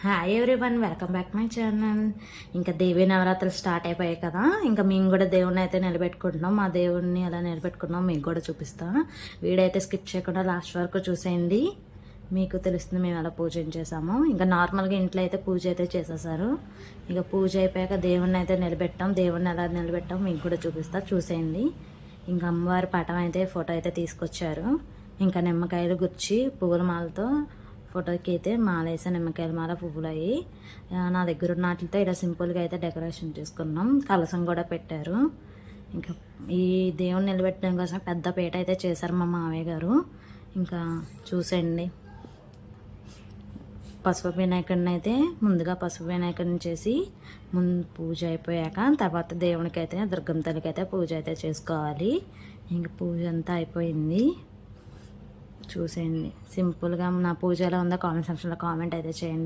Hi everyone, welcome back my channel. ఇంకా దేవీ నవరాత్రులు start అయిపోయాయి కదా. ఇంకా మేము కూడా దేవుణ్ణి అయితే నిలబెట్టుకుంటున్నాం. మా దేవుణ్ణి ఎలా నిలబెట్టుకున్నాం మీకు కూడా చూపిస్తాం. వీడియో అయితే స్కిప్ చేయకుండా లాస్ట్ వరకు చూసేయండి, మీకు తెలుస్తుంది మేము ఎలా పూజ చేసాము. ఇంకా నార్మల్గా ఇంట్లో అయితే పూజ అయితే చేసేసారు. ఇక పూజ అయిపోయాక దేవుణ్ణి అయితే నిలబెట్టాం. దేవుణ్ణి ఎలా నిలబెట్టాం మీకు కూడా చూపిస్తా, చూసేయండి. ఇంకా అమ్మవారి పటం అయితే ఫోటో అయితే తీసుకొచ్చారు. ఇంకా నిమ్మకాయలు గుచ్చి పువ్వుల మాలతో ఫోటోకి అయితే మాల వేసా, నిమ్మకాయల మాల పువ్వులు అయ్యి నా దగ్గర ఉన్న వాటితో ఇలా సింపుల్గా అయితే డెకరేషన్ చేసుకున్నాం. కలసం కూడా పెట్టారు. ఇంకా ఈ దేవుని నిలబెట్టడం కోసం పెద్ద పీట అయితే చేశారు మా మామయ్య గారు. ఇంకా చూసండి, పసుపు వినాయకుడిని అయితే ముందుగా పసుపు వినాయకుడిని చేసి ముందు పూజ అయిపోయాక తర్వాత దేవునికి అయితే దుర్గమ్మ తల్లికి అయితే పూజ అయితే చేసుకోవాలి. ఇంకా పూజ అంతా అయిపోయింది. చూసేయండి సింపుల్గా నా పూజ ఎలా ఉందో కామెంట్ సెక్షన్లో కామెంట్ అయితే చేయండి.